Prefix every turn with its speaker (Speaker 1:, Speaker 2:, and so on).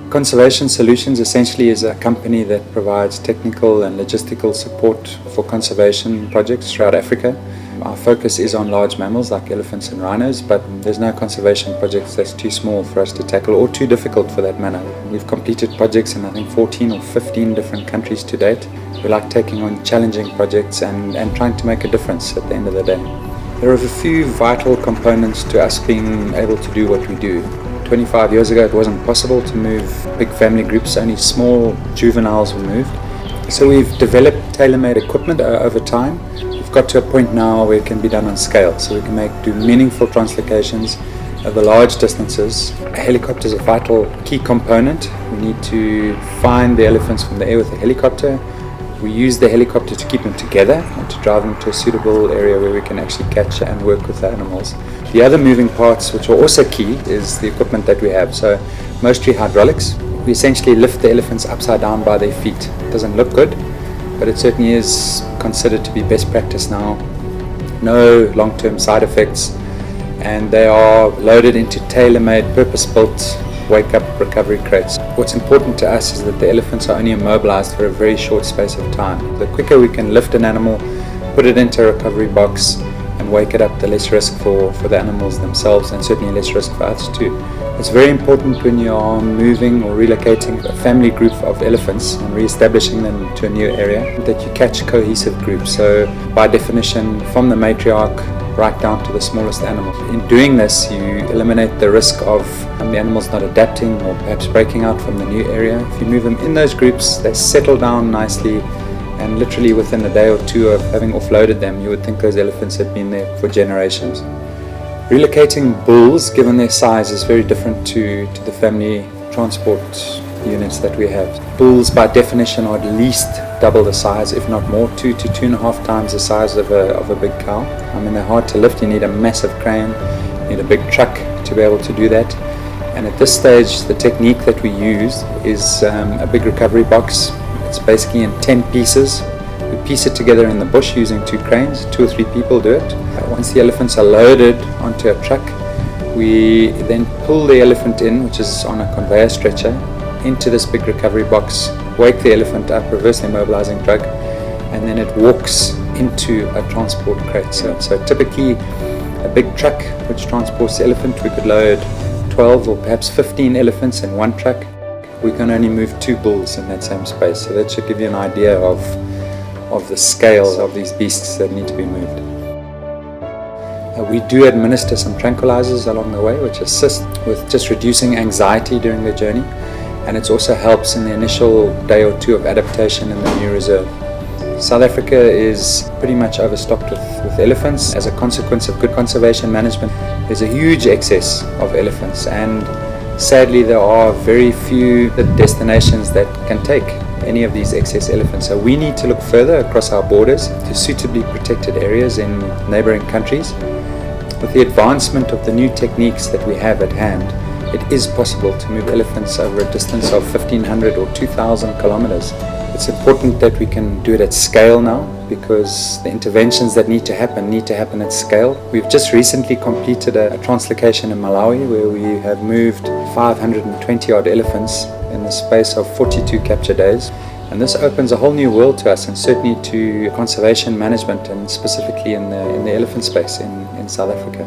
Speaker 1: Conservation Solutions essentially is a company that provides technical and logistical support for conservation projects throughout Africa. Our focus is on large mammals like elephants and rhinos, but there's no conservation projects that's too small for us to tackle or too difficult for that matter. We've completed projects in I think 14 or 15 different countries to date. We like taking on challenging projects and trying to make a difference at the end of the day. There are a few vital components to us being able to do what we do. 25 years ago it wasn't possible to move big family groups, only small juveniles were moved. So we've developed tailor-made equipment over time. We've got to a point now where it can be done on scale, so we can do meaningful translocations over large distances. A helicopter is a vital key component. We need to find the elephants from the air with a helicopter. We use the helicopter to keep them together and to drive them to a suitable area where we can actually catch and work with the animals. The other moving parts, which are also key, is the equipment that we have. So mostly hydraulics. We essentially lift the elephants upside down by their feet. It doesn't look good, but it certainly is considered to be best practice now. No long-term side effects, and they are loaded into tailor-made, purpose-built wake-up recovery crates. What's important to us is that the elephants are only immobilized for a very short space of time. The quicker we can lift an animal, put it into a recovery box and wake it up, the less risk for the animals themselves, and certainly less risk for us too. It's very important when you are moving or relocating a family group of elephants and re-establishing them to a new area that you catch cohesive groups. So by definition, from the matriarch right down to the smallest animal. In doing this, you eliminate the risk of the animals not adapting or perhaps breaking out from the new area. If you move them in those groups, they settle down nicely, and literally within a day or two of having offloaded them, you would think those elephants had been there for generations. Relocating bulls, given their size, is very different to the family transport units that we have. Bulls by definition are at least double the size, if not more, 2 to 2.5 times the size of a big cow. I mean, they're hard to lift. You need a massive crane, you need a big truck to be able to do that. And at this stage, the technique that we use is a big recovery box. It's basically in 10 pieces. We piece it together in the bush using 2 cranes. 2 or 3 people do it. Once the elephants are loaded onto a truck, we then pull the elephant in, which is on a conveyor stretcher, into this big recovery box, wake the elephant up, reverse the immobilizing drug, and then it walks into a transport crate. So typically a big truck which transports the elephant, we could load 12 or perhaps 15 elephants in one truck. We can only move 2 bulls in that same space, so that should give you an idea of the scale of these beasts that need to be moved. We do administer some tranquilizers along the way, which assist with just reducing anxiety during the journey, and it also helps in the initial day or two of adaptation in the new reserve. South Africa is pretty much overstocked with elephants. As a consequence of good conservation management, there's a huge excess of elephants, and sadly there are very few destinations that can take any of these excess elephants. So we need to look further across our borders to suitably protected areas in neighboring countries. With the advancement of the new techniques that we have at hand, it is possible to move elephants over a distance of 1,500 or 2,000 kilometers. It's important that we can do it at scale now, because the interventions that need to happen at scale. We've just recently completed a translocation in Malawi where we have moved 520 odd elephants in the space of 42 capture days. And this opens a whole new world to us, and certainly to conservation management, and specifically in the elephant space in South Africa.